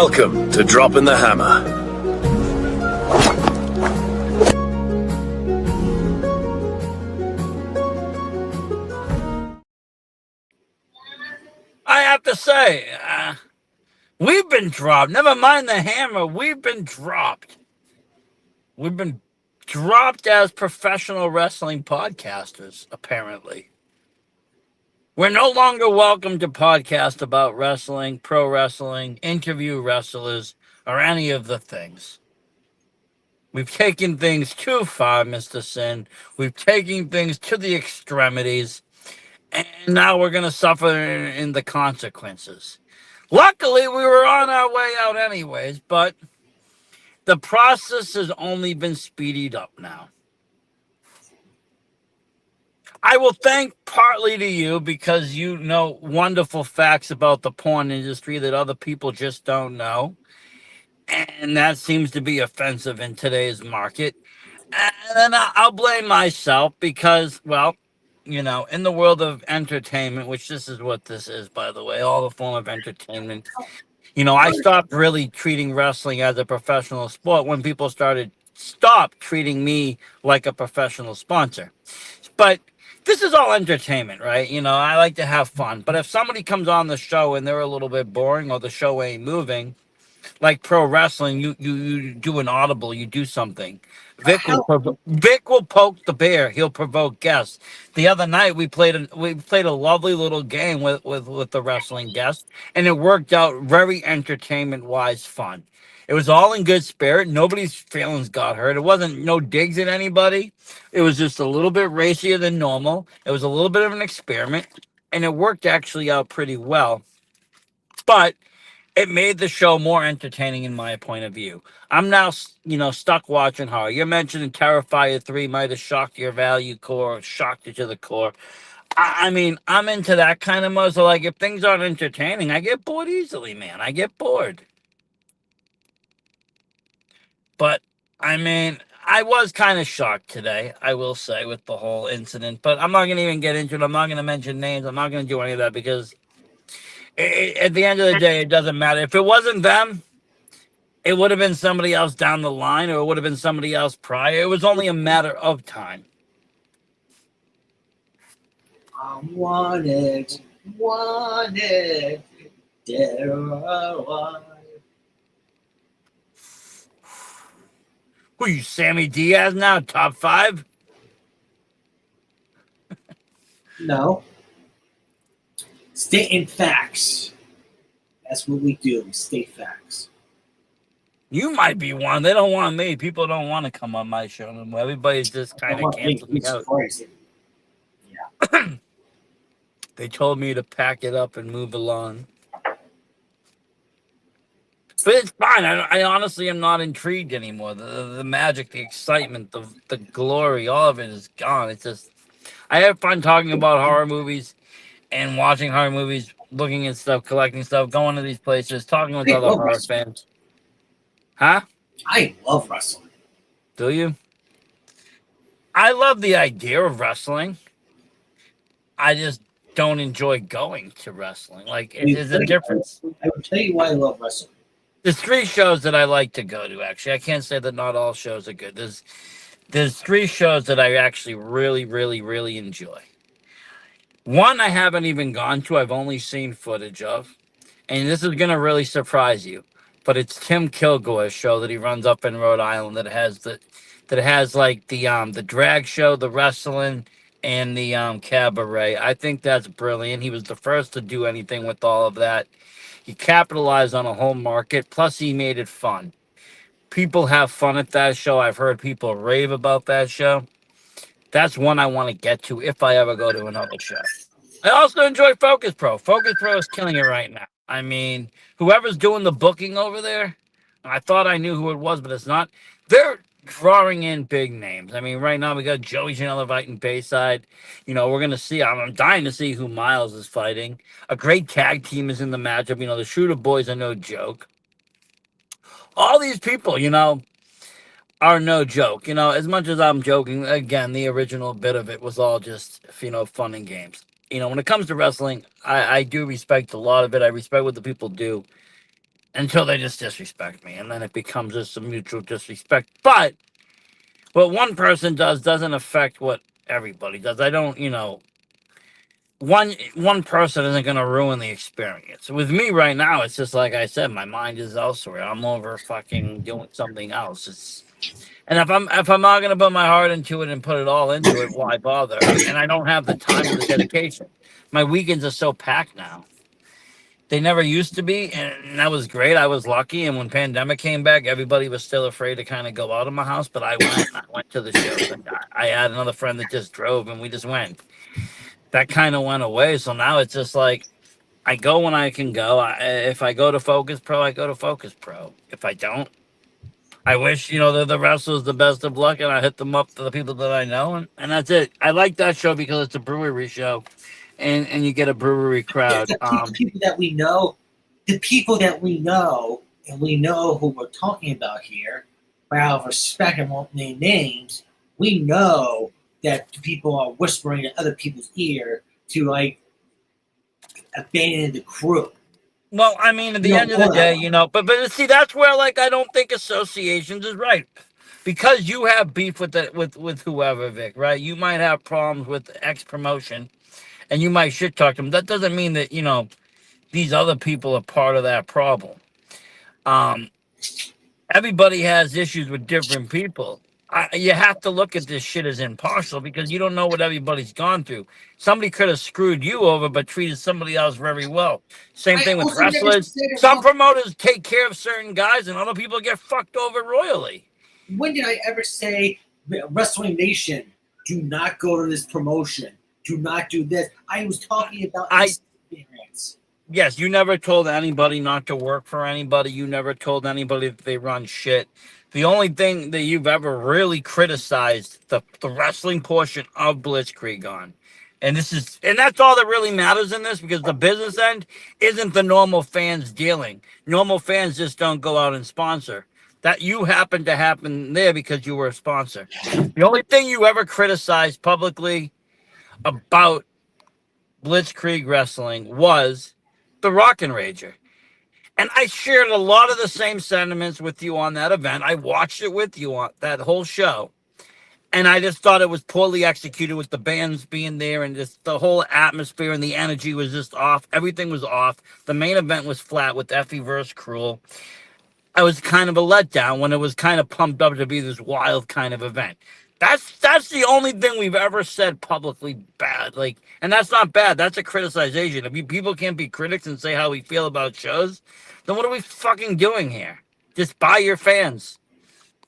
Welcome to Dropping the Hammer. I have to say, we've been dropped. Never mind the hammer. We've been dropped. We've been dropped as professional wrestling podcasters, apparently. We're no longer welcome to podcast about wrestling, pro wrestling, interview wrestlers, or any of the things. We've taken things too far, Mr. Sin. We've taken things to the extremities, and now we're going to suffer in the consequences. Luckily, we were on our way out anyways, but the process has only been speeded up now. I will thank partly to you because you know wonderful facts about the porn industry that other people just don't know. And that seems to be offensive in today's market. And then I'll blame myself because, well, you know, in the world of entertainment, which this is what this is, by the way, all the form of entertainment. You know, I stopped really treating wrestling as a professional sport when people stopped treating me like a professional sponsor. But this is all entertainment, right? You know, I like to have fun. But if somebody comes on the show and they're a little bit boring or the show ain't moving, like pro wrestling, you do an audible, you do something. Vic will poke the bear. He'll provoke guests. The other night we played a lovely little game with the wrestling guest, and it worked out very entertainment wise fun. It was all in good spirit. Nobody's feelings got hurt. It wasn't no digs at anybody. It was just a little bit racier than normal. It was a little bit of an experiment, and it worked actually out pretty well. But it made the show more entertaining in my point of view. I'm now, stuck watching horror. You're mentioning Terrifier 3 might have shocked your value core, shocked you to the core. I mean, I'm into that kind of mode. So, like, if things aren't entertaining, I get bored easily, man. I get bored. But, I mean, I was kind of shocked today, I will say, with the whole incident. But I'm not going to even get into it. I'm not going to mention names. I'm not going to do any of that because at the end of the day, it doesn't matter. If it wasn't them, it would have been somebody else down the line, or it would have been somebody else prior. It was only a matter of time. I wanted, dead or alive. Who are you, Sammy Diaz now? Top 5? No. Stating facts. That's what we do. We state facts. You might be one. They don't want me. People don't want to come on my show anymore. Everybody's just kind of canceling me out. Yeah. They told me to pack it up and move along. But it's fine. I honestly am not intrigued anymore. The magic, the excitement, the glory, all of it is gone. It's just, I have fun talking about horror movies and watching horror movies, looking at stuff, collecting stuff, going to these places, talking with other horror fans. Huh? I love wrestling. Do you? I love the idea of wrestling. I just don't enjoy going to wrestling. Like, there's a difference. I will tell you why I love wrestling. There's 3 shows that I like to go to, actually. I can't say that not all shows are good. There's 3 shows that I actually really, really, really enjoy. One I haven't even gone to. I've only seen footage of. And this is going to really surprise you. But it's Tim Kilgore's show that he runs up in Rhode Island that has the drag show, the wrestling, and the cabaret. I think that's brilliant. He was the first to do anything with all of that. He capitalized on a whole market, plus he made it fun. People have fun at that show. I've heard people rave about that show. That's one I want to get to if I ever go to another show. I also enjoy Focus Pro. Focus Pro is killing it right now. I mean, whoever's doing the booking over there, I thought I knew who it was, but it's not. They're drawing in big names. I mean, right now we got Joey Janela fighting Bayside. You know, we're going to see. I'm dying to see who Miles is fighting. A great tag team is in the matchup. You know, the Shooter Boys are no joke. All these people, you know, are no joke. You know, as much as I'm joking, again, the original bit of it was all just, fun and games. You know, when it comes to wrestling, I do respect a lot of it. I respect what the people do. until they just disrespect me, and then it becomes just a mutual disrespect. But what one person does doesn't affect what everybody does. I don't, one person isn't going to ruin the experience. With me right now, it's just like I said, my mind is elsewhere. I'm over fucking doing something else. And if I'm not going to put my heart into it and put it all into it, why bother? And I don't have the time or the dedication. My weekends are so packed now. They never used to be, and that was great. I was lucky. And when pandemic came back, everybody was still afraid to kind of go out of my house. But I went to the shows. And I had another friend that just drove, and we just went. That kind of went away. So now it's just like I go when I can go. If I go to Focus Pro, I go to Focus Pro. If I don't, I wish, the wrestlers the best of luck, and I hit them up to the people that I know, and that's it. I like that show because it's a brewery show, and you get a brewery crowd. The people that we know, and we know who we're talking about here, out of respect and won't name names, we know that people are whispering in other people's ear to abandon the crew. Well, I mean, at the end of the day, but see, that's where I don't think associations is right, because you have beef with whoever, Vic, right? You might have problems with X promotion, and you might shit talk them. That doesn't mean that these other people are part of that problem. Everybody has issues with different people. You have to look at this shit as impartial, because you don't know what everybody's gone through. Somebody could have screwed you over but treated somebody else very well. Same thing with wrestlers. Some promoters take care of certain guys, and other people get fucked over royally. When did I ever say, Wrestling Nation, do not go to this promotion? Do not do this. I was talking about experience. Yes, you never told anybody not to work for anybody. You never told anybody that they run shit. The only thing that you've ever really criticized the wrestling portion of Blitzkrieg on. And that's all that really matters in this, because the business end isn't the normal fans dealing. Normal fans just don't go out and sponsor. That you happen to happen there because you were a sponsor. The only thing you ever criticized publicly about Blitzkrieg Wrestling was the Rockin' Rager. And I shared a lot of the same sentiments with you on that event. I watched it with you on that whole show. And I just thought it was poorly executed with the bands being there, and just the whole atmosphere and the energy was just off. Everything was off. The main event was flat with Effie versus Cruel. I was kind of a letdown when it was kind of pumped up to be this wild kind of event. That's the only thing we've ever said publicly bad. And that's not bad. That's a criticization. If people can't be critics and say how we feel about shows, then what are we fucking doing here? Just buy your fans.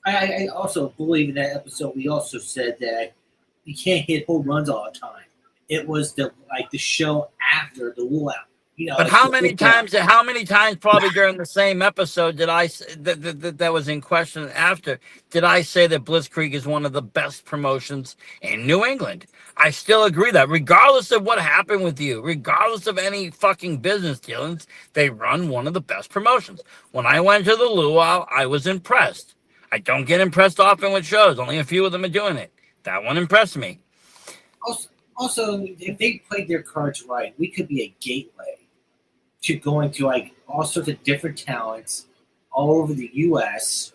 I also believe in that episode we also said that you can't hit home runs all the time. It was the show after the luau. But how many times probably during the same episode did I that was in question after, did I say that Blitzkrieg is one of the best promotions in New England? I still agree that, regardless of what happened with you, regardless of any fucking business dealings, they run one of the best promotions. When I went to the luau, I was impressed. I don't get impressed often with shows. Only a few of them are doing it. That one impressed me. Also, if they played their cards right, we could be a gateway to going to all sorts of different talents all over the U.S.,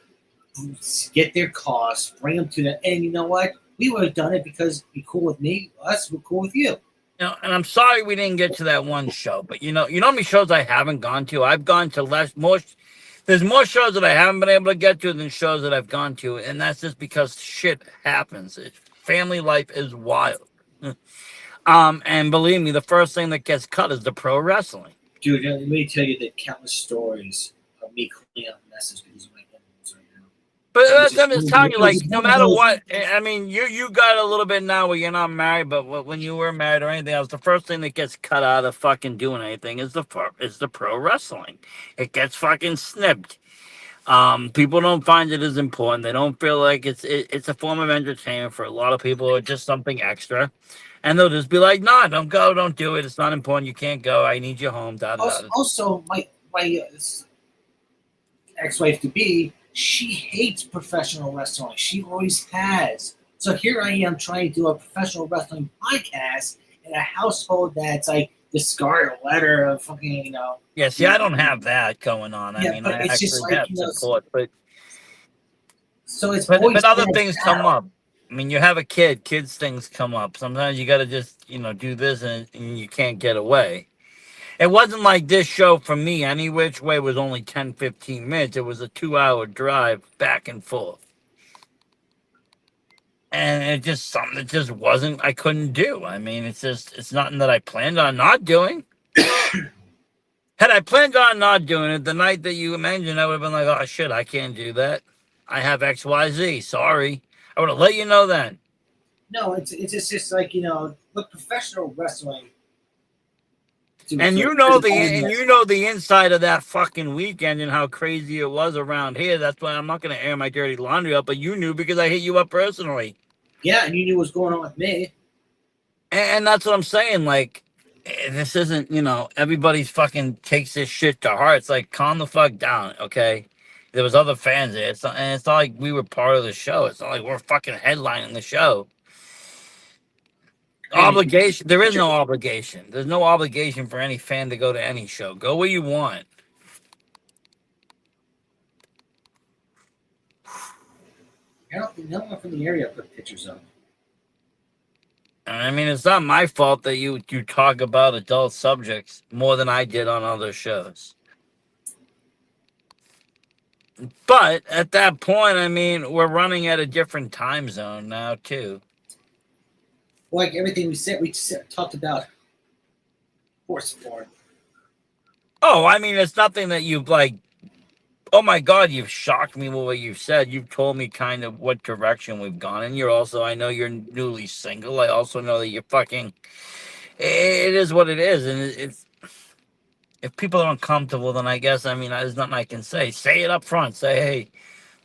get their costs, bring them to them, and you know what? We would have done it because be cool with me, us, we're cool with you. And I'm sorry we didn't get to that one show, but you know how many shows I haven't gone to? I've gone to more. There's more shows that I haven't been able to get to than shows that I've gone to, and that's just because shit happens. Family life is wild. And believe me, the first thing that gets cut is the pro wrestling. Dude, let me tell you the countless stories of me cleaning up messes because of my animals right now. But I'm just telling you, no matter what, I mean, you got a little bit now where you're not married, but when you were married or anything else, the first thing that gets cut out of fucking doing anything is the pro wrestling. It gets fucking snipped. People don't find it as important. They don't feel like it's a form of entertainment for a lot of people, or just something extra. And they'll just be like, "No, don't go, don't do it. It's not important. You can't go. I need you home." Also, my ex-wife to be, she hates professional wrestling. She always has. So here I am trying to do a professional wrestling podcast in a household that's discard a letter of fucking, Yeah, see, I don't have that going on. I Yeah, mean, but I it's just actually like, have support, so it's but always other been things come up. I mean, you have a kid, kids things come up. Sometimes you got to just, do this and you can't get away. It wasn't like this show for me, any which way, was only 10, 15 minutes. It was a 2-hour drive back and forth. And it just something that just wasn't, I couldn't do. I mean, it's nothing that I planned on not doing. Had I planned on not doing it, the night that you mentioned, I would have been like, oh shit, I can't do that. I have XYZ. Sorry. I would have let you know then. No, it's just like, with professional wrestling. And you know the inside of that fucking weekend and how crazy it was around here. That's why I'm not gonna air my dirty laundry up, but you knew because I hit you up personally. Yeah, and you knew what's going on with me. And that's what I'm saying. Like, this isn't, everybody's fucking takes this shit to heart. It's like, calm the fuck down, okay? There was other fans there. And it's not like we were part of the show. It's not like we're fucking headlining the show. Obligation. There is no obligation. There's no obligation for any fan to go to any show. Go where you want. I don't think no one from the area put pictures up. I mean, it's not my fault that you talk about adult subjects more than I did on other shows. But at that point, I mean, we're running at a different time zone now, too. Like everything we talked about horse porn. Oh, I mean, it's nothing that you've like, oh my God, you've shocked me with what you've said. You've told me kind of what direction we've gone. And you're also, I know you're newly single. I also know that you're fucking, it is what it is. And it's, if people are uncomfortable, then I guess, I mean, there's nothing I can say. Say it up front. Say, hey,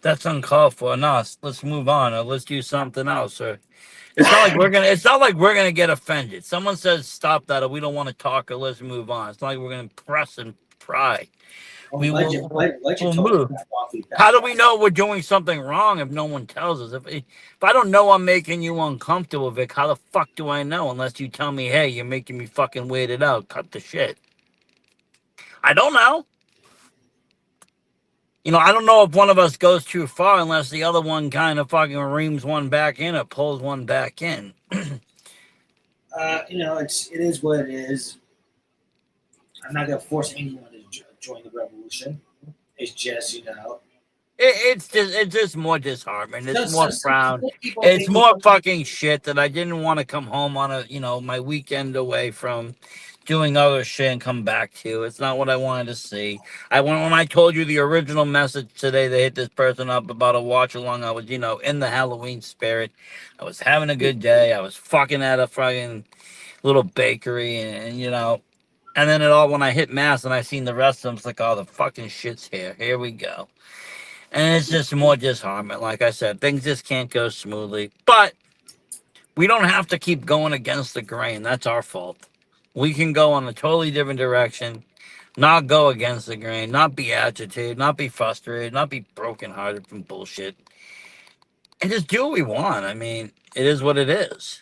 that's uncalled for. No, let's move on, or let's do something else. Or it's not like we're gonna get offended. Someone says stop that, or we don't want to talk, or let's move on. It's not like we're gonna press and pry. We will move. How do we know we're doing something wrong if no one tells us? If I don't know I'm making you uncomfortable, Vic, how the fuck do I know unless you tell me, hey, you're making me fucking weirded out. Cut the shit. I don't know. I don't know if one of us goes too far unless the other one kind of fucking reams one back in or pulls one back in. It is what it is. I'm not gonna force anyone to join the revolution. It's just, It's just more disheartening. It's more frown. It's more fucking shit that I didn't want to come home on my weekend away from doing other shit and come back to. It's not what I wanted to see. When I told you the original message today, they hit this person up about a watch along. I was, in the Halloween spirit. I was having a good day. I was fucking at a fucking little bakery and and then when I hit mass and I seen the rest of them, it's like, oh, the fucking shit's here. Here we go. And it's just more disheartening. Like I said, things just can't go smoothly. But we don't have to keep going against the grain. That's our fault. We can go on a totally different direction, not go against the grain, not be agitated, not be frustrated, not be brokenhearted from bullshit, and just do what we want. I mean, it is what it is.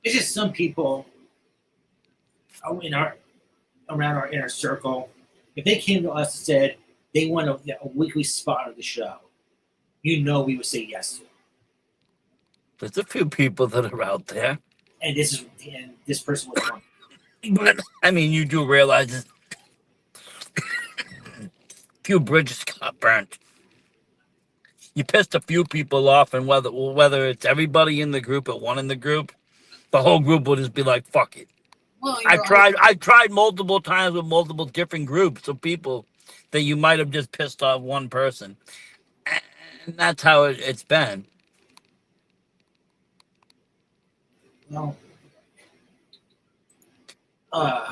It's just some people around our inner circle, if they came to us and said they want a weekly spot of the show, we would say yes to it. There's a few people that are out there. And this person was one. But, I mean, you do realize a few bridges got burnt. You pissed a few people off, and whether it's everybody in the group or one in the group, the whole group will just be like, fuck it. Well, I've tried multiple times with multiple different groups of people that you might have just pissed off one person. And that's how it's been. No. All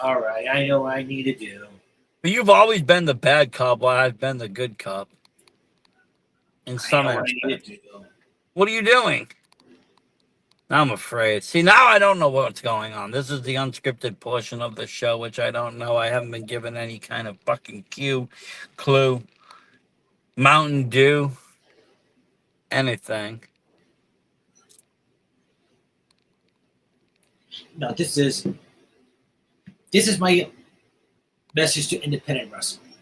right, I know what I need to do. But you've always been the bad cop while I've been the good cop. In some aspects. What are you doing? I'm afraid. See, now I don't know what's going on. This is the unscripted portion of the show, which I don't know. I haven't been given any kind of fucking clue, Mountain Dew, anything. no, this is my message to independent wrestling.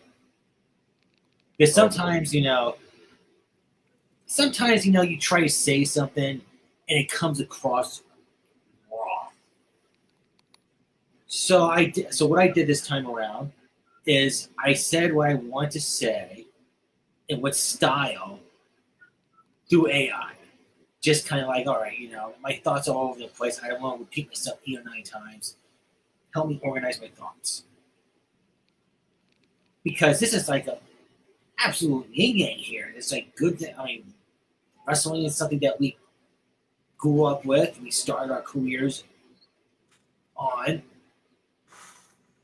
Because sometimes, you try to say something and it comes across wrong. So what I did this time around is I said what I want to say in what style through AI. Just kind of like, all right, my thoughts are all over the place. I don't want to repeat myself 8 or 9 times. Help me organize my thoughts. Because this is like a absolute yin yang here. It's like good that, wrestling is something that we grew up with. We started our careers on.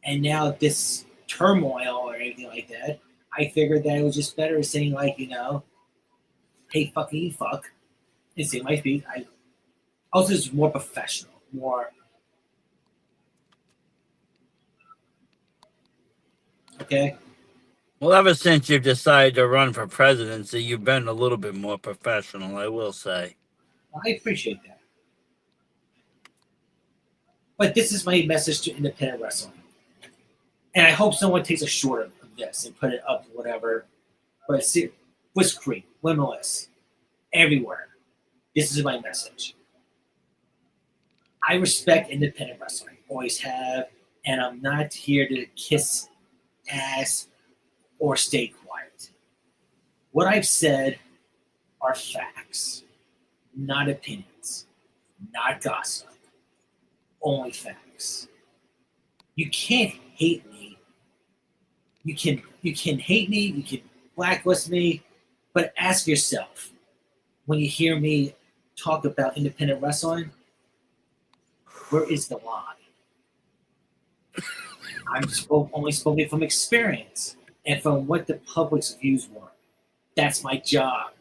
And now this turmoil or anything like that, I figured that it was just better saying like, hey, fucking you fuck. And say my speech. I also is more professional, more okay. Well, ever since you've decided to run for presidency, you've been a little bit more professional, I will say. I appreciate that. But this is my message to independent wrestling. And I hope someone takes a short of this and put it up, whatever. But see, Witch Creek, Limitless, everywhere. This is my message. I respect independent wrestling. Always have. And I'm not here to kiss ass or stay quiet. What I've said are facts, not opinions, not gossip, only facts. You can't hate me. You can hate me, you can blacklist me, but ask yourself, when you hear me talk about independent wrestling, where is the line? I'm only speaking from experience and from what the public's views were. That's my job.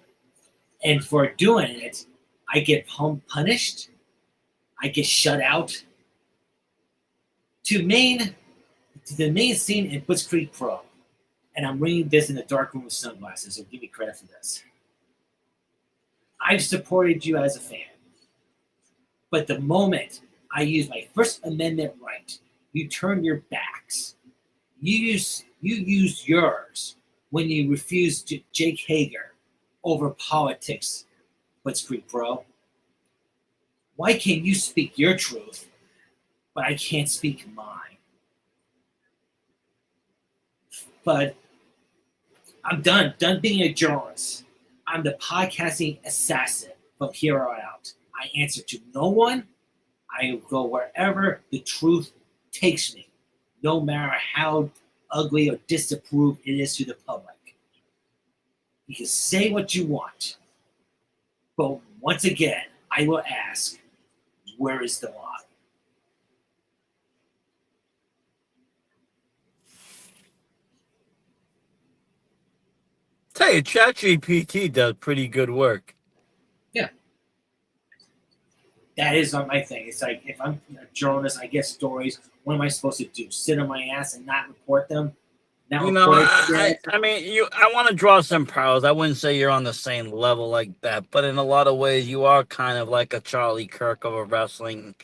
And for doing it, I get punished. I get shut out. To the main scene in Witch Creek Pro, and I'm reading this in the dark room with sunglasses, so give me credit for this. I've supported you as a fan. But the moment I use my First Amendment right, you turn your backs. You use yours when you refuse Jake Hager over politics, Witch Creek Pro. Why can't you speak your truth, but I can't speak mine? But I'm done being a journalist. I'm the podcasting assassin from here on out. I answer to no one. I go wherever the truth takes me, no matter how ugly or disapproved it is to the public. You can say what you want, but once again, I will ask, where is the line? Tell you, ChatGPT does pretty good work. Yeah. That is not my thing. It's like, if I'm a journalist, I get stories. What am I supposed to do? Sit on my ass and not report them? I want to draw some parallels. I wouldn't say you're on the same level like that, but in a lot of ways, you are kind of like a Charlie Kirk of a wrestling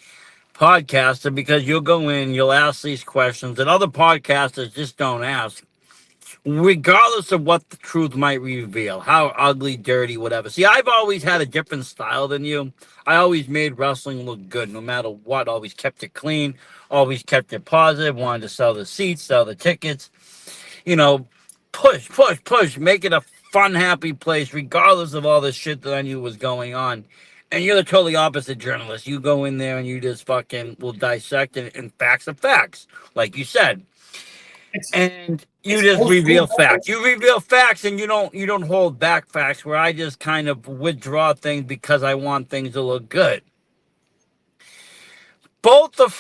podcaster, because you'll go in, you'll ask these questions that other podcasters just don't ask, regardless of what the truth might reveal, how ugly, dirty, whatever. See, I've always had a different style than you. I always made wrestling look good, no matter what. Always kept it clean, always kept it positive, wanted to sell the seats, sell the tickets, push, make it a fun, happy place, regardless of all this shit that I knew was going on. And you're the totally opposite journalist. You go in there and you just fucking will dissect it, and facts are facts, like you said. And you just reveal facts. You reveal facts, and you don't hold back facts, where I just kind of withdraw things because I want things to look good. Both the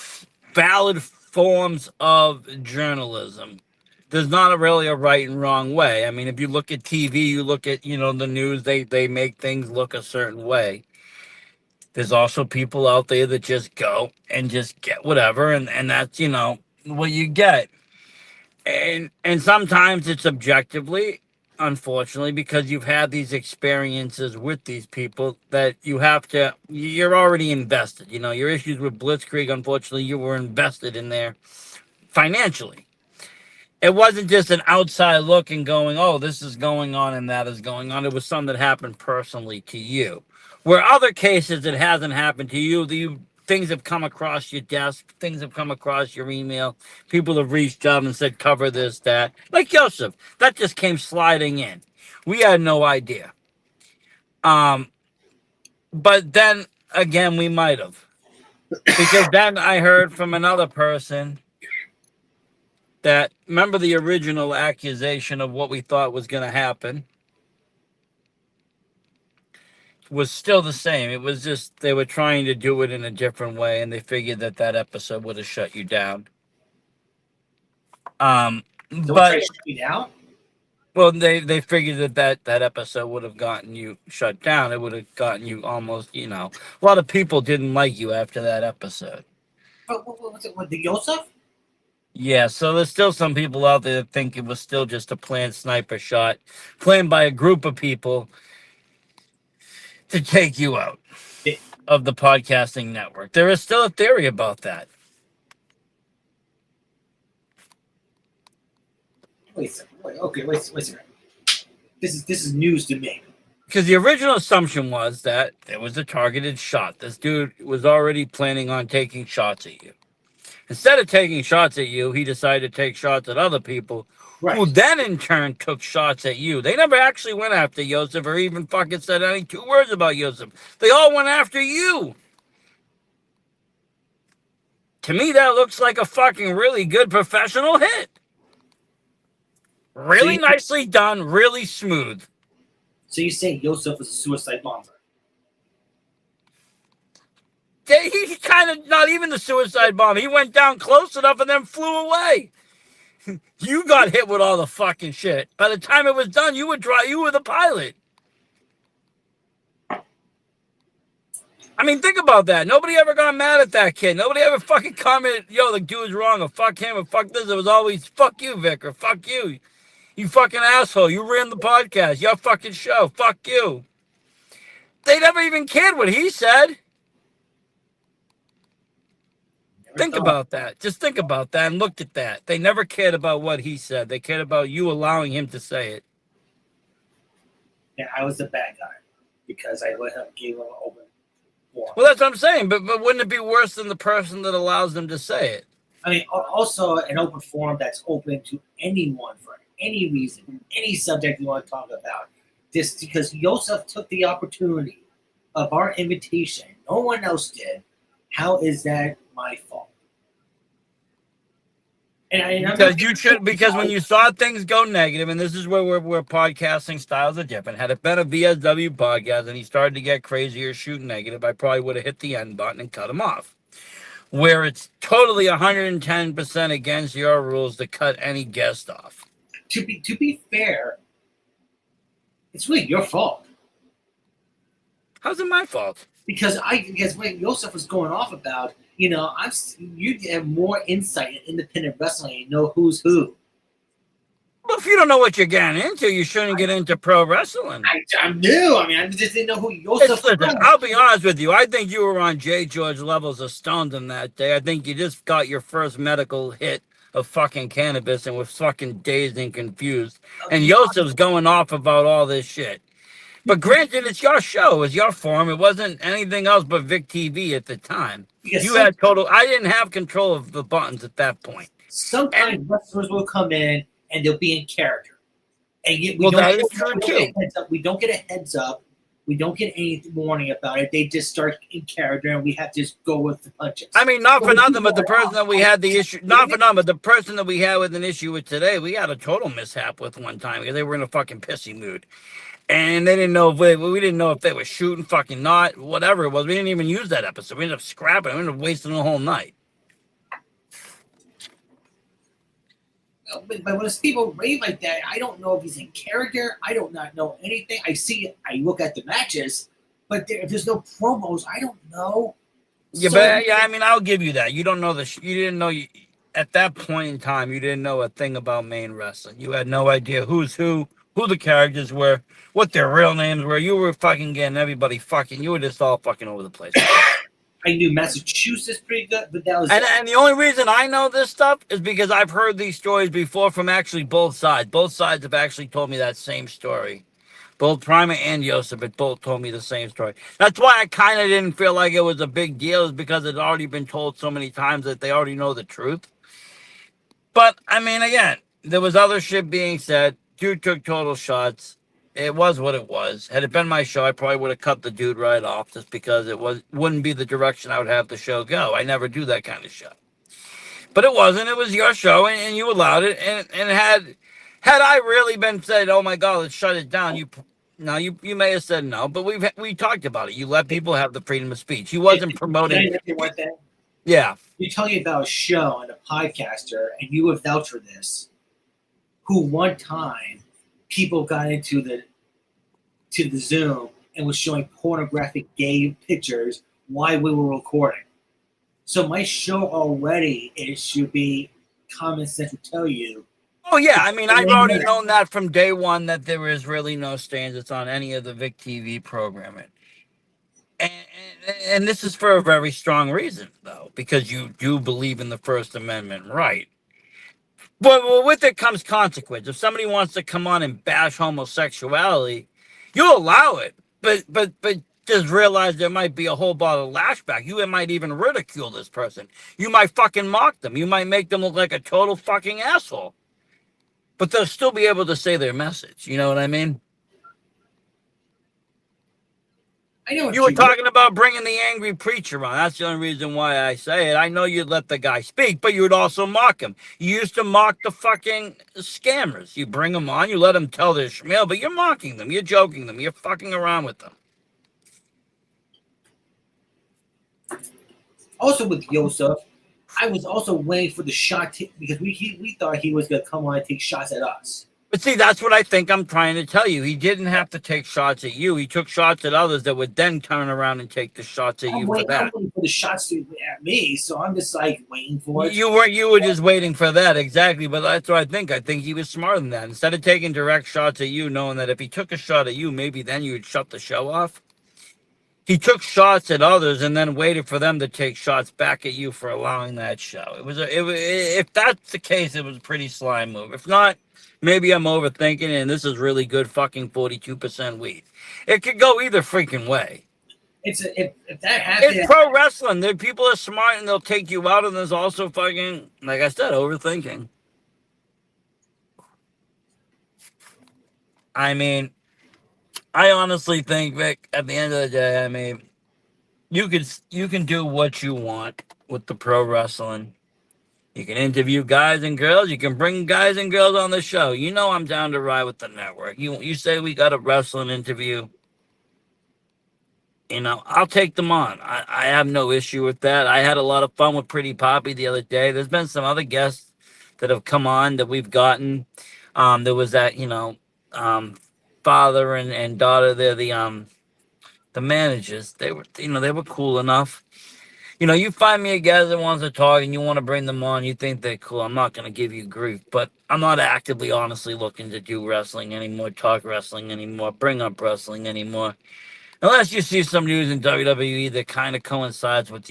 valid forms of journalism. There's not really a right and wrong way. I mean, if you look at TV, you look at, the news, they make things look a certain way. There's also people out there that just go and just get whatever, and that's, what you get. And sometimes it's objectively, unfortunately, because you've had these experiences with these people that you're already invested. You know, your issues with Blitzkrieg, unfortunately, you were invested in there financially. It wasn't just an outside look and going, oh, this is going on and that is going on. It was something that happened personally to you. Where other cases, it hasn't happened to you. Things have come across your desk, things have come across your email. People have reached out and said, cover this, that. Like Joseph, that just came sliding in. We had no idea. But then again, we might have. Because then I heard from another person that, remember the original accusation of what we thought was going to happen was still the same. It was just they were trying to do it in a different way, and they figured that episode would have shut you down. So But shut me down? well, they figured that episode would have gotten you shut down. It would have gotten you almost, you know, a lot of people didn't like you after that episode. What, the Yosef? Yeah, so there's still some people out there that think it was still just a planned sniper shot, planned by a group of people to take you out of the podcasting network. There is still a theory about that. Wait a second. Wait a second. This is news to me. Because the original assumption was that there was a targeted shot. This dude was already planning on taking shots at you. Instead of taking shots at you, he decided to take shots at other people, Right. who then in turn took shots at you. They never actually went after Yosef or even fucking said any two words about Yosef. They all went after you. To me, that looks like a fucking really good professional hit. Really See? nicely done, really smooth. So you say Yosef was a suicide bomber? He kind of, not even the suicide bomb. He went down close enough and then flew away. You got hit with all the fucking shit. By the time it was done, you were the pilot. I mean, think about that. Nobody ever got mad at that kid. Nobody ever fucking commented, yo, the dude's wrong, or fuck him, or fuck this. It was always, fuck you, Vic, or fuck you. You fucking asshole. You ran the podcast. Your fucking show. Fuck you. They never even cared what he said. Think about that. Just think about that and look at that. They never cared about what he said. They cared about you allowing him to say it. Yeah, I was the bad guy because I gave him an open forum. Well, that's what I'm saying. But wouldn't it be worse than the person that allows them to say it? I mean, also an open forum that's open to anyone for any reason, any subject you want to talk about. This because Yosef took the opportunity of our invitation. No one else did. How is that my fault? Because when you saw things go negative, and this is where podcasting styles are different. Had it been a VSW podcast and he started to get crazy or shoot negative, I probably would have hit the end button and cut him off. Where it's totally 110% against your rules to cut any guest off. To be fair, it's really your fault. How's it my fault? Because when Yosef was going off about, you know, you have more insight in independent wrestling and know who's who. Well, if you don't know what you're getting into, you shouldn't get into pro wrestling. I'm new. I mean, I just didn't know who Yosef was. I'll be honest with you. I think you were on J. George levels of stoned that day. I think you just got your first medical hit of fucking cannabis and was fucking dazed and confused. And Yosef's going off about all this shit. But granted, it's your show, it's your forum. It wasn't anything else but Vic TV at the time. I didn't have control of the buttons at that point. Sometimes wrestlers will come in and they'll be in character. And we don't get a heads up. We don't get any warning about it. They just start in character and we have to just go with the punches. I mean, not for nothing, but the person that we had the issue, not for nothing, but the person that we had with an issue with today, we had a total mishap with one time because they were in a fucking pissy mood. And they didn't know if we didn't know if they were shooting, fucking not, whatever it was. We didn't even use that episode. We ended up scrapping it. We ended up wasting the whole night. But when people rave like that, I don't know if he's in character. I do not know anything. I look at the matches, but if there's no promos, I don't know. Yeah, I mean, I'll give you that. You don't know you didn't know at that point in time. You didn't know a thing about main wrestling. You had no idea who's who, who the characters were, what their real names were. You were fucking getting everybody fucking. You were just all fucking over the place. I knew Massachusetts pretty good, but that was And the only reason I know this stuff is because I've heard these stories before from actually both sides. Both sides have actually told me that same story. Both Prima and Yosef had both told me the same story. That's why I kind of didn't feel like it was a big deal, is because it's already been told so many times that they already know the truth. But, I mean, again, there was other shit being said. Dude took total shots. It was what it was. Had it been my show, I probably would have cut the dude right off just because it wouldn't be the direction I would have the show go. I never do that kind of show. But it wasn't. It was your show, and you allowed it. And had I really been said, oh my God, let's shut it down, you may have said no, but we talked about it. You let people have the freedom of speech. You wasn't promoting. Can I say one thing? Yeah. You're talking about a show and a podcaster, and you would vouch for this, who one time people got into the Zoom and was showing pornographic gay pictures while we were recording. So my show already, it should be common sense to tell you. Oh yeah, I mean, I've already known that from day one, that there is really no standards on any of the Vic TV programming. And this is for a very strong reason, though, because you do believe in the First Amendment right. But with it comes consequence. If somebody wants to come on and bash homosexuality, you'll allow it. But just realize there might be a whole lot of lashback. You might even ridicule this person. You might fucking mock them. You might make them look like a total fucking asshole. But they'll still be able to say their message. You know what I mean? I know what you were talking about bringing the angry preacher on. That's the only reason why I say it. I know you'd let the guy speak, but you would also mock him. You used to mock the fucking scammers. You bring them on, you let them tell their schmeal, but you're mocking them, you're joking them, you're fucking around with them. Also with Yosef, I was also waiting for the shot because we thought he was going to come on and take shots at us. But see, that's what I think I'm trying to tell you. He didn't have to take shots at you. He took shots at others that would then turn around and take the shots at you for that. I'm waiting for the shots at me, so I'm just like waiting for it. You were just waiting for that, exactly. But that's what I think. I think he was smarter than that. Instead of taking direct shots at you, knowing that if he took a shot at you, maybe then you would shut the show off. He took shots at others and then waited for them to take shots back at you for allowing that show. If that's the case, it was a pretty sly move. If not, maybe I'm overthinking it, and this is really good fucking 42% weed. It could go either freaking way. If that happens, it's pro wrestling. There, people are smart and they'll take you out, and there's also fucking, like I said, overthinking. I mean, I honestly think, Vic, at the end of the day, I mean, you can do what you want with the pro wrestling. You can interview guys and girls. You can bring guys and girls on the show. You know I'm down to ride with the network. You say we got a wrestling interview. You know, I'll take them on. I have no issue with that. I had a lot of fun with Pretty Poppy the other day. There's been some other guests that have come on that we've gotten. There was that, father and daughter. They're the managers. They were cool enough. You find me a guy that wants to talk and you want to bring them on, you think they're cool. I'm not going to give you grief, but I'm not actively, honestly looking to do wrestling anymore, talk wrestling anymore, bring up wrestling anymore. Unless you see some news in WWE that kind of coincides with,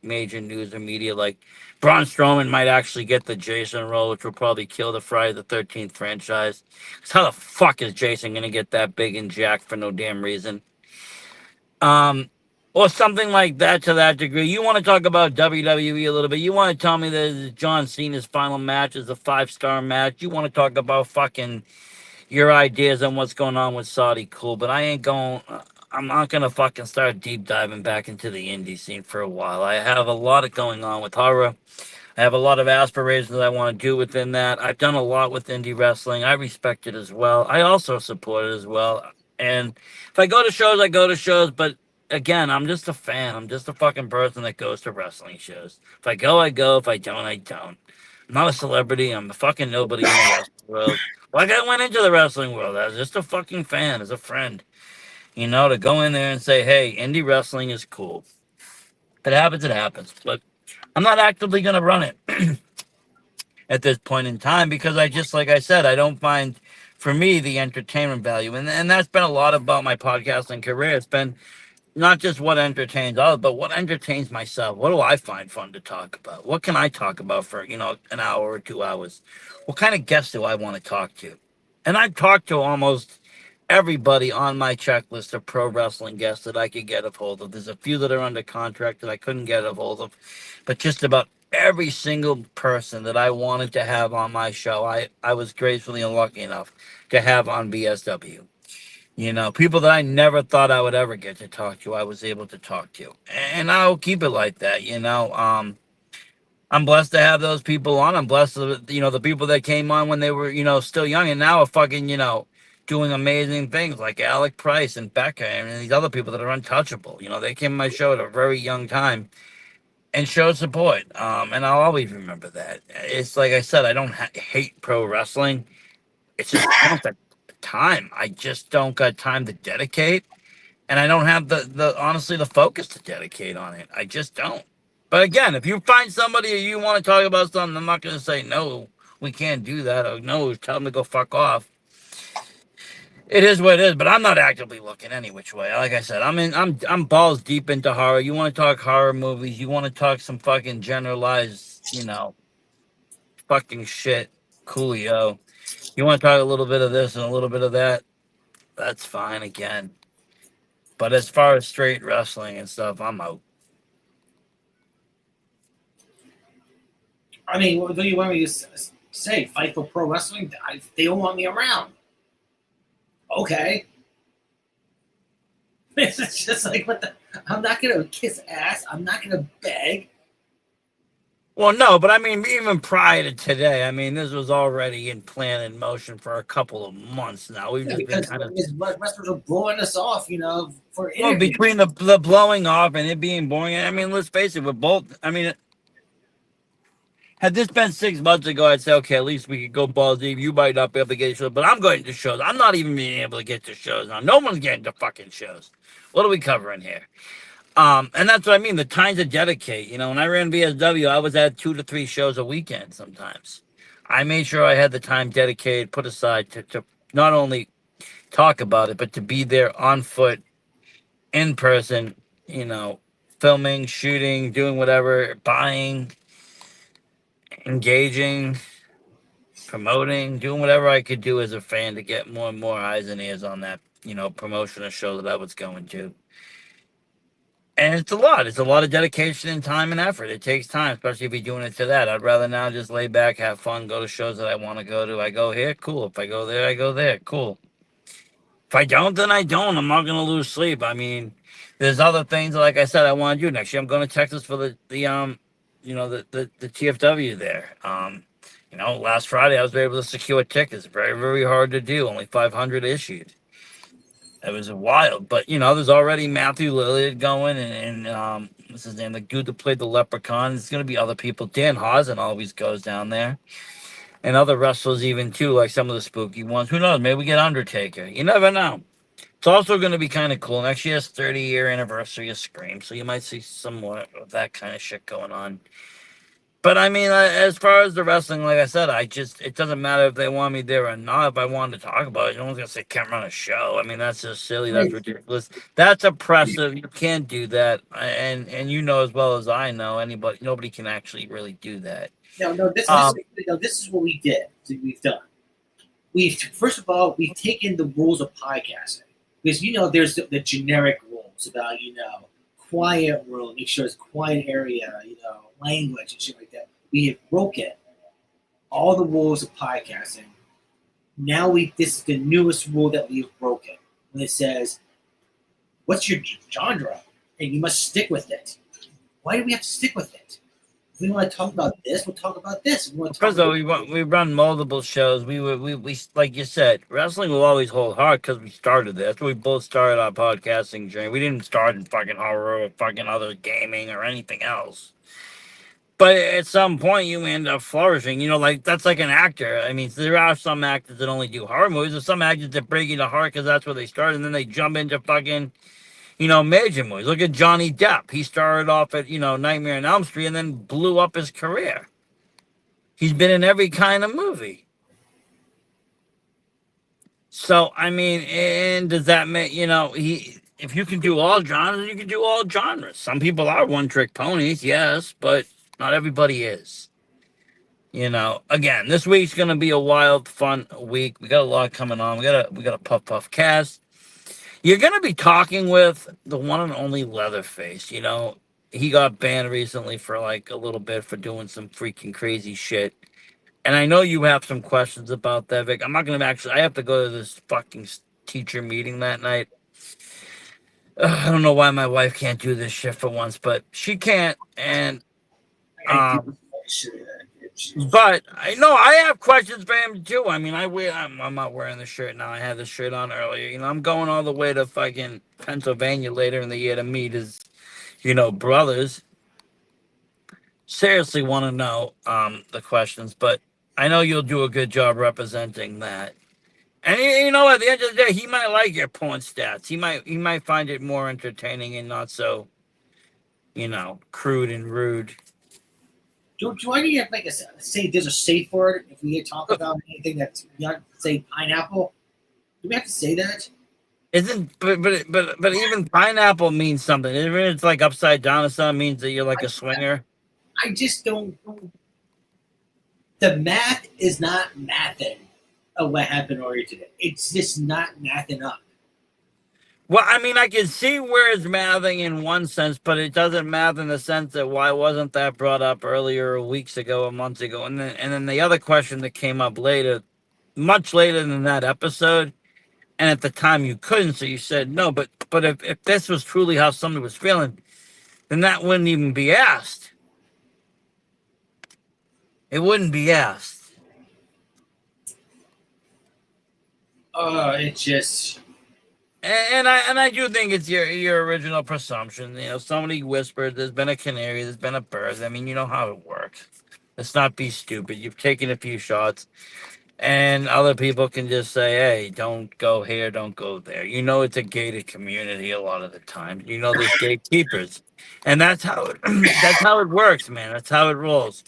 major news or media, like Braun Strowman might actually get the Jason role, which will probably kill the Friday the 13th franchise. Because how the fuck is Jason going to get that big and jacked for no damn reason? Or something like that to that degree. You want to talk about WWE a little bit. You want to tell me that John Cena's final match is a 5-star match. You want to talk about fucking your ideas on what's going on with Saudi. Cool. But I'm not going to fucking start deep diving back into the indie scene for a while. I have a lot going on with horror. I have a lot of aspirations I want to do within that. I've done a lot with indie wrestling. I respect it as well. I also support it as well. And if I go to shows, I go to shows, but again, I'm just a fan. I'm just a fucking person that goes to wrestling shows. If I go, I go. If I don't, I don't. I'm not a celebrity. I'm a fucking nobody in the wrestling world. Like I went into the wrestling world. I was just a fucking fan, as a friend. To go in there and say, hey, indie wrestling is cool. If it happens, it happens. But I'm not actively going to run it at this point in time because like I said, I don't find for me, the entertainment value. And that's been a lot about my podcasting career. It's been not just what entertains others, but what entertains myself. What do I find fun to talk about? What can I talk about for, an hour or 2 hours? What kind of guests do I want to talk to? And I've talked to almost everybody on my checklist of pro wrestling guests that I could get a hold of. There's a few that are under contract that I couldn't get a hold of, but just about every single person that I wanted to have on my show, I was gracefully and lucky enough to have on BSW. People that I never thought I would ever get to talk to, I was able to talk to. And I'll keep it like that. I'm blessed to have those people on. I'm blessed that, the people that came on when they were, still young and now are fucking, doing amazing things like Alec Price and Becca and these other people that are untouchable. They came on my show at a very young time and showed support. And I'll always remember that. It's like I said, I don't hate pro wrestling. It's just I don't have time. I just don't got time to dedicate. And I don't have the honestly the focus to dedicate on it. I just don't. But again, if you find somebody or you want to talk about something, I'm not going to say no, we can't do that, or no, tell them to go fuck off. It is what it is, but I'm not actively looking any which way. Like I said, I'm balls deep into horror. You want to talk horror movies? You want to talk some fucking generalized, fucking shit, coolio. You want to talk a little bit of this and a little bit of that? That's fine again. But as far as straight wrestling and stuff, I'm out. I mean, what do you want me to say? Fight for pro wrestling? They don't want me around. Okay. It's just like, what the? I'm not going to kiss ass. I'm not going to beg. Well, no, but I mean, even prior to today, I mean, this was already in plan and motion for a couple of months now. We've just been kind of wrestlers are blowing us off, for interviews. well, between the blowing off and it being boring. I mean, let's face it, we're both. I mean, had this been 6 months ago, I'd say, okay, at least we could go balls deep. You might not be able to get shows, but I'm going to shows. I'm not even being able to get to shows now. No one's getting to fucking shows. What are we covering here? And that's what I mean. The time to dedicate. When I ran BSW, I was at 2 to 3 shows a weekend sometimes. I made sure I had the time dedicated, put aside to not only talk about it, but to be there on foot, in person, filming, shooting, doing whatever, buying, engaging, promoting, doing whatever I could do as a fan to get more and more eyes and ears on that, promotion or show that I was going to. And it's a lot. It's a lot of dedication and time and effort. It takes time, especially if you're doing it to that. I'd rather now just lay back, have fun, go to shows that I want to go to. I go here, cool. If I go there, I go there, cool. If I don't, then I don't. I'm not going to lose sleep. I mean, there's other things, like I said, I want to do next year. I'm going to Texas for the TFW there. Last Friday I was able to secure tickets. Very, very hard to do. Only 500 issued. It was wild, but there's already Matthew Lillard going, and what's his name? The dude that played the Leprechaun. There's going to be other people. Dan Hausen always goes down there, and other wrestlers even too, like some of the spooky ones. Who knows? Maybe we get Undertaker. You never know. It's also going to be kind of cool. Next year's 30-year anniversary of Scream, so you might see some more of that kind of shit going on. But I mean, as far as the wrestling, like I said, it doesn't matter if they want me there or not. If I wanted to talk about it, no one's going to say, can't run a show. I mean, that's just silly. That's ridiculous. That's oppressive. You can't do that. And as well as I know, nobody can actually really do that. No, this is what we did. We've done. First of all, we've taken the rules of podcasting. Because, there's the generic rules about, quiet room, make sure it's quiet area, language and shit like that. We have broken all the rules of podcasting. Now this is the newest rule that we have broken. When it says, what's your genre? And you must stick with it. Why do we have to stick with it? If we want to talk about this, we'll talk about this. First of all, we run multiple shows. We like you said, wrestling will always hold hard because we started this. That's where we both started our podcasting journey. We didn't start in fucking horror or fucking other gaming or anything else. But at some point, you end up flourishing. That's like an actor. I mean, there are some actors that only do horror movies. There's some actors that break into horror because that's where they started, and then they jump into fucking major movies. Look at Johnny Depp. He started off at, Nightmare on Elm Street and then blew up his career. He's been in every kind of movie. So I mean, and does that make he? If you can do all genres, you can do all genres. Some people are one trick ponies, yes, but not everybody is. Again, this week's gonna be a wild, fun week. We got a lot coming on. We got a puff puff cast. You're gonna be talking with the one and only Leatherface. He got banned recently for like a little bit for doing some freaking crazy shit. And I know you have some questions about that, Vic. I'm not gonna actually. I have to go to this fucking teacher meeting that night. I don't know why my wife can't do this shit for once, but she can't. And I do. um, but I know I have questions for him too. I mean, I'm not wearing the shirt now. I had the shirt on earlier. I'm going all the way to fucking Pennsylvania later in the year to meet his, brothers. Seriously, want to know the questions, but I know you'll do a good job representing that. And at the end of the day, he might like your porn stats. He might find it more entertaining and not so, crude and rude. Do I need to say there's a safe word if we talk about anything that's say pineapple? Do we have to say that? Isn't but even pineapple means something. Even if it's like upside down or something, means that you're like a swinger. I just don't. The math is not mathing of what happened earlier today. It's just not mathing up. Well, I mean, I can see where it's mathing in one sense, but it doesn't math in the sense that why wasn't that brought up earlier, weeks ago, or months ago? And then the other question that came up later, much later than that episode, and at the time you couldn't, so you said no. But if this was truly how somebody was feeling, then that wouldn't even be asked. It wouldn't be asked. It's just. And I do think it's your original presumption. Somebody whispered, there's been a canary, there's been a bird. I mean, you know how it works. Let's not be stupid. You've taken a few shots, and other people can just say, hey, don't go here, don't go there. It's a gated community a lot of the time. There's gatekeepers. And that's how it works, man. That's how it rolls.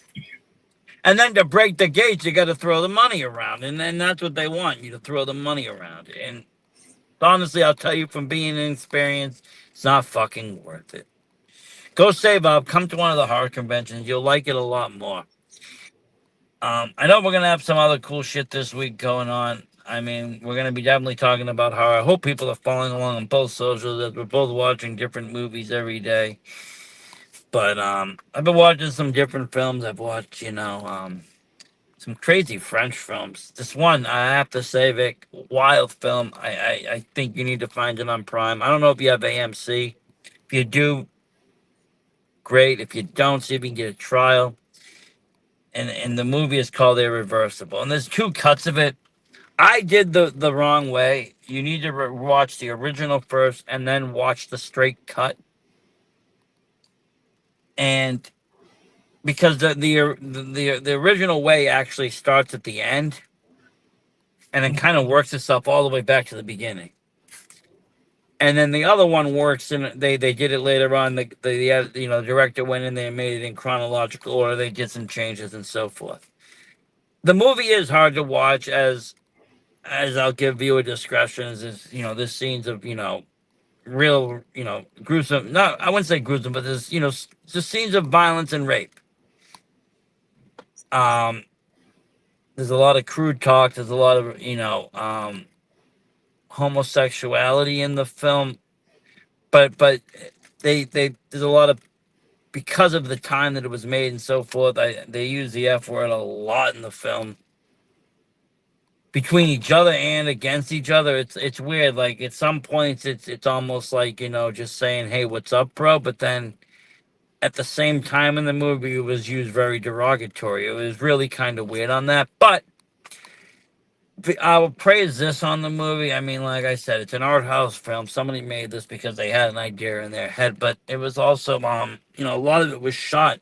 And then to break the gates, you got to throw the money around. And then that's what they want, you to throw the money around. And honestly, I'll tell you from being an experience, it's not fucking worth it. Go save up. Come to one of the horror conventions. You'll like it a lot more. I know we're going to have some other cool shit this week going on. I mean, we're going to be definitely talking about horror. I hope people are following along on both socials as we're both watching different movies every day. But I've been watching some different films. I've watched, some crazy French films. This one, I have to say, Vic, wild film. I think you need to find it on Prime. I don't know if you have AMC. If you do, great. If you don't, see if you can get a trial. And the movie is called Irreversible. And there's two cuts of it. I did the wrong way. You need to watch the original first and then watch the straight cut. And because the original way actually starts at the end and then kind of works itself all the way back to the beginning. And then the other one works, and they did it later on. The director went in there and made it in chronological order. They did some changes and so forth. The movie is hard to watch, as I'll give viewer discretion. Is there's scenes of real gruesome. Not I wouldn't say gruesome, but there's just scenes of violence and rape. There's a lot of crude talk. There's a lot of homosexuality in the film, but they there's a lot of, because of the time that it was made and so forth. They use the F word a lot in the film, between each other and against each other. It's weird. Like at some points, it's almost like just saying, "Hey, what's up, bro?" But then at the same time in the movie, it was used very derogatory. It was really kind of weird on that, but I will praise this on the movie. I mean, like I said, it's an art house film. Somebody made this because they had an idea in their head, but it was also, a lot of it was shot.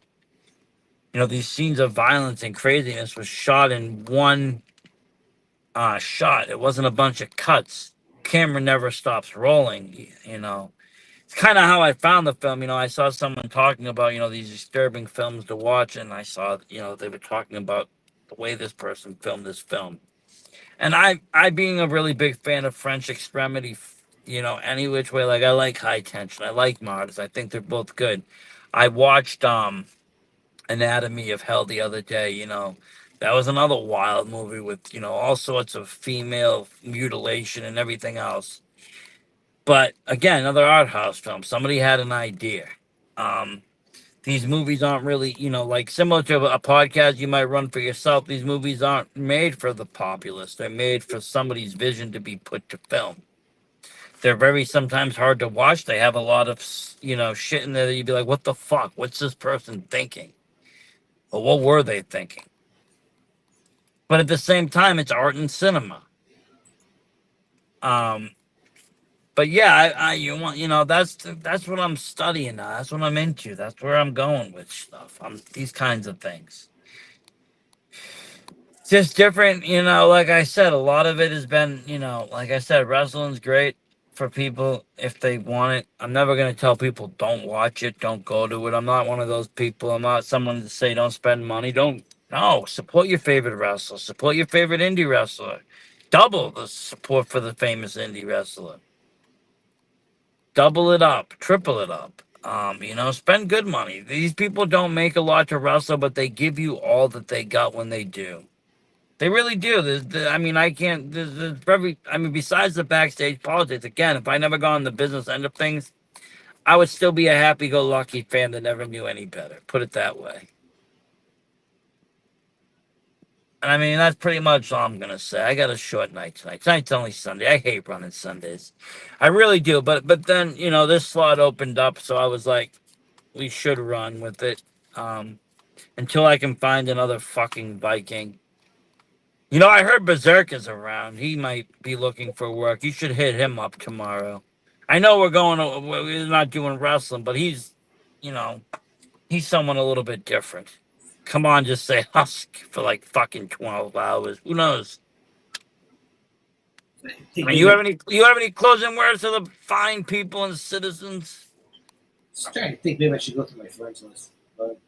These scenes of violence and craziness was shot in one shot. It wasn't a bunch of cuts. Camera never stops rolling. It's kind of how I found the film. I saw someone talking about, these disturbing films to watch, and I saw, they were talking about the way this person filmed this film. And I being a really big fan of French Extremity, any which way. Like I like High Tension. I like Mars. I think they're both good. I watched Anatomy of Hell the other day. That was another wild movie with all sorts of female mutilation and everything else. But again, another art house film. Somebody had an idea. Um, these movies aren't really, like similar to a podcast you might run for yourself. These movies aren't made for the populace. They're made for somebody's vision to be put to film. They're very sometimes hard to watch. They have a lot of, shit in there that you'd be like, what the fuck? What's this person thinking? Or what were they thinking? But at the same time, it's art and cinema. But yeah, that's what I'm studying now. That's what I'm into. That's where I'm going with stuff. These kinds of things. Just different, like I said, a lot of it has been, like I said, wrestling's great for people if they want it. I'm never going to tell people don't watch it, don't go to it. I'm not one of those people. I'm not someone to say don't spend money. No, support your favorite wrestler, support your favorite indie wrestler. Double the support for the famous indie wrestler. Double it up, triple it up. Spend good money. These people don't make a lot to wrestle, but they give you all that they got when they do. They really do. I can't. Besides the backstage politics, again, if I never got on the business end of things, I would still be a happy-go-lucky fan that never knew any better. Put it that way. And that's pretty much all I'm gonna say. I got a short night tonight. Tonight's only Sunday. I hate running Sundays. I really do. But then this slot opened up, so I was like, we should run with it. Until I can find another fucking Viking. I heard Berserk is around. He might be looking for work. You should hit him up tomorrow. I know we're not doing wrestling, but he's someone a little bit different. Come on, just say husk for like fucking 12 hours. Who knows? You have any closing words to the fine people and citizens? I'm trying to think maybe I should go through my friends list. But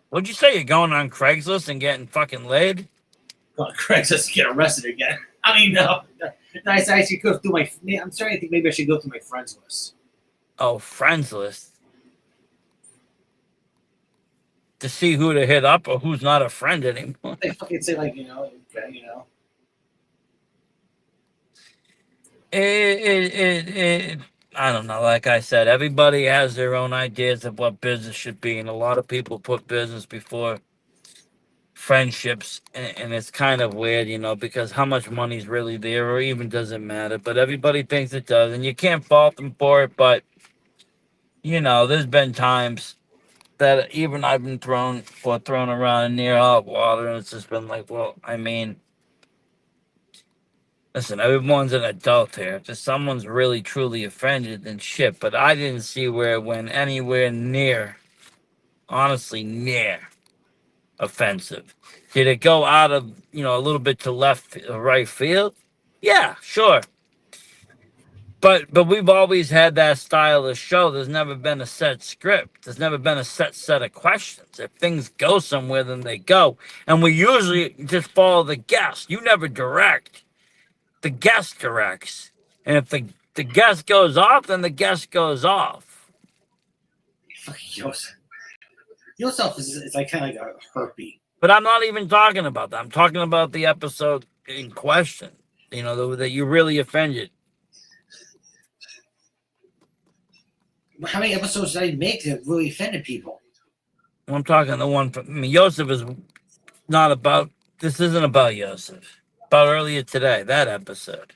What'd you say? You're going on Craigslist and getting fucking laid? God, Craigslist to get arrested again. No. I should go through my. I'm starting to think maybe I should go through my friends list. Oh, friends list. To see who to hit up or who's not a friend anymore. They fucking say like, I don't know. Like I said, everybody has their own ideas of what business should be, and a lot of people put business before friendships, and it's kind of weird, because how much money's really there, or even doesn't matter. But everybody thinks it does, and you can't fault them for it. But there's been times that even I've been thrown around near hot water, and it's just been like, well, listen, everyone's an adult here. If someone's really truly offended, then shit. But I didn't see where it went anywhere near, honestly, near offensive. Did it go out of, a little bit to right field? Yeah, sure. But we've always had that style of show. There's never been a set script. There's never been a set of questions. If things go somewhere, then they go. And we usually just follow the guest. You never direct. The guest directs. And if the guest goes off, then the guest goes off. Fucking Yosef is like kind of like a herpy. But I'm not even talking about that. I'm talking about the episode in question. That you really offended. How many episodes did I make that really offended people? Well, I'm talking the one from Yosef is not about. This isn't about Yosef. About earlier today, that episode.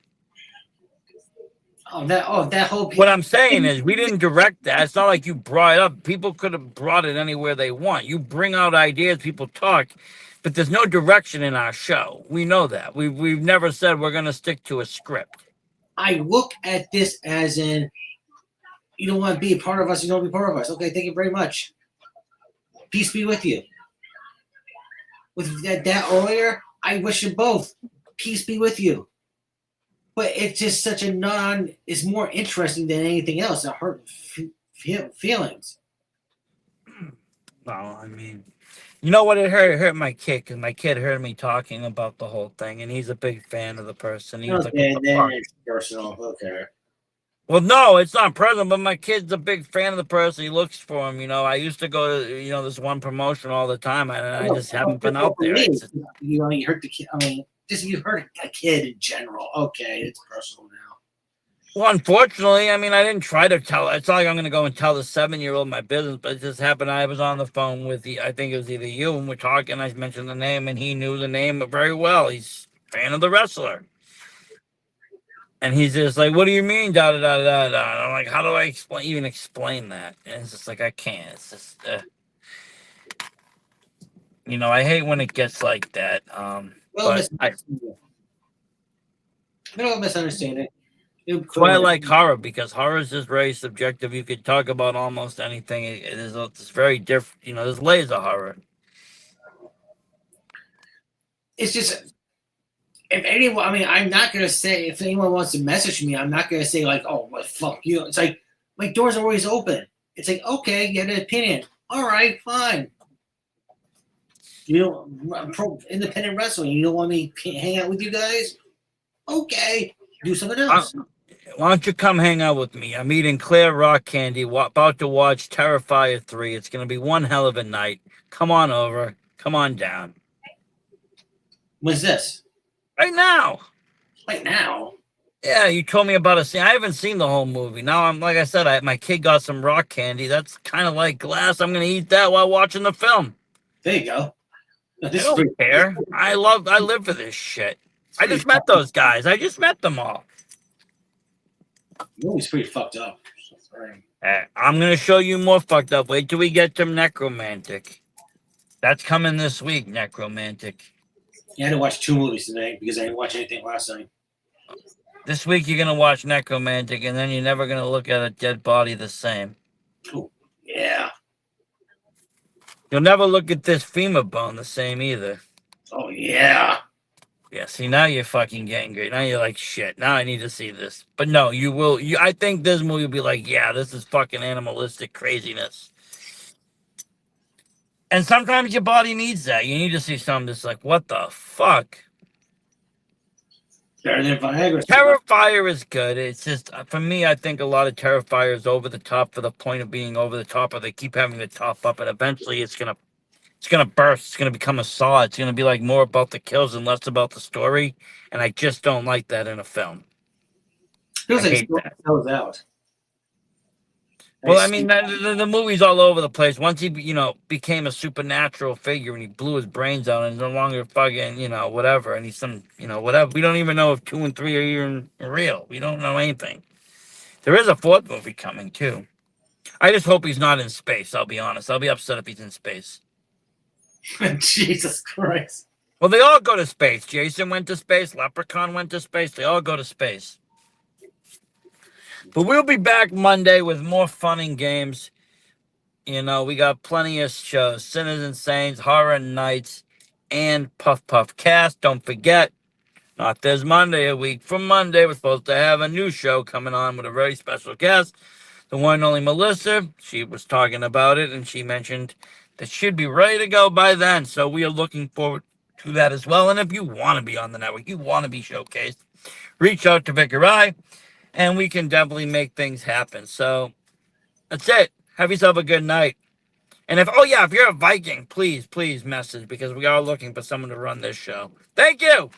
That whole. What I'm saying is, we didn't direct that. It's not like you brought it up. People could have brought it anywhere they want. You bring out ideas, people talk, but there's no direction in our show. We know that. We've never said we're going to stick to a script. I look at this as in, you don't want to be a part of us. You don't want to be part of us. Okay, thank you very much. Peace be with you. With that earlier, I wish you both. Peace be with you. But it's just such a it's more interesting than anything else. It hurt feelings. Well, You know what? It hurt my kid because my kid heard me talking about the whole thing, and he's a big fan of the person. He was like, "What Okay, the then fuck?" it's personal. Okay. Well, no, it's not present, but my kid's a big fan of the person. He looks for him. I used to go to this one promotion all the time, and I No, just haven't been well, out for there. me, It's just, you hurt the kid. I mean, just you hurt a kid in general. Okay, it's personal now. well, unfortunately, I mean, I didn't try to tell. It's not like I'm going to go and tell the 7-year-old my business, but it just happened. I was on the phone with I think it was either you, and we're talking. I mentioned the name, and he knew the name very well. He's a fan of the wrestler. And he's just like, "What do you mean, da da da da da?" And I'm like, "How do I explain that?" And it's just like I can't. It's just, I hate when it gets like that. Well, But misunderstanding. that's why I like horror, because horror is just very subjective. You could talk about almost anything. It's very different. There's layers of horror. It's just if anyone. I mean, I'm not gonna say if anyone wants to message me. I'm not gonna say like, "Oh, well, fuck you." It's like my doors are always open. It's like, okay, you had an opinion. All right, fine. I'm pro independent wrestling. You don't want me to hang out with you guys? Okay, do something else. Why don't you come hang out with me? I'm eating Claire Rock Candy, about to watch Terrifier 3. It's going to be one hell of a night. Come on over. Come on down. When's this? Right now. Right now? Yeah, you told me about a scene. I haven't seen the whole movie. Now, like I said, my kid got some rock candy. That's kind of like glass. I'm going to eat that while watching the film. There you go. I don't care. I live for this shit. I just met those guys. I just met them all. The movie's pretty fucked up. I'm going to show you more fucked up. Wait till we get to Necromantic. That's coming this week, Necromantic. Yeah, I had to watch 2 movies today because I didn't watch anything last night. This week you're going to watch Necromantic, and then you're never going to look at a dead body the same. Oh, yeah. You'll never look at this femur bone the same either. Oh, yeah. Yeah, see, now you're fucking getting great. Now you're like, shit, now I need to see this. But no, you will. I think this movie will be like, yeah, this is fucking animalistic craziness. And sometimes your body needs that. You need to see something that's like, what the fuck? Better than Viagra. Terrifier is good. It's just, for me, I think a lot of Terrifier is over the top for the point of being over the top, or they keep having to top up, and eventually it's gonna burst. It's gonna become a Saw. It's gonna be like more about the kills and less about the story, and I just don't like that in a film. Feels like it sells out. Well, I mean, the movie's all over the place. Once he, became a supernatural figure and he blew his brains out and is no longer fucking, whatever. And he's some, whatever. We don't even know if 2 and 3 are even real. We don't know anything. There is a 4th movie coming, too. I just hope he's not in space, I'll be honest. I'll be upset if he's in space. Jesus Christ. Well, they all go to space. Jason went to space. Leprechaun went to space. They all go to space. But we'll be back Monday with more fun and games. We got plenty of shows. Sinners and Saints, Horror Nights, and Puff Puff Cast. Don't forget, not this Monday, a week from Monday, we're supposed to have a new show coming on with a very special guest. The one and only Melissa. She was talking about it, and she mentioned that she'd be ready to go by then. So we are looking forward to that as well. And if you want to be on the network, you want to be showcased, reach out to Vic or I, and we can definitely make things happen. So that's it. Have yourself a good night. And if you're a Viking, please message, because we are looking for someone to run this show. Thank you.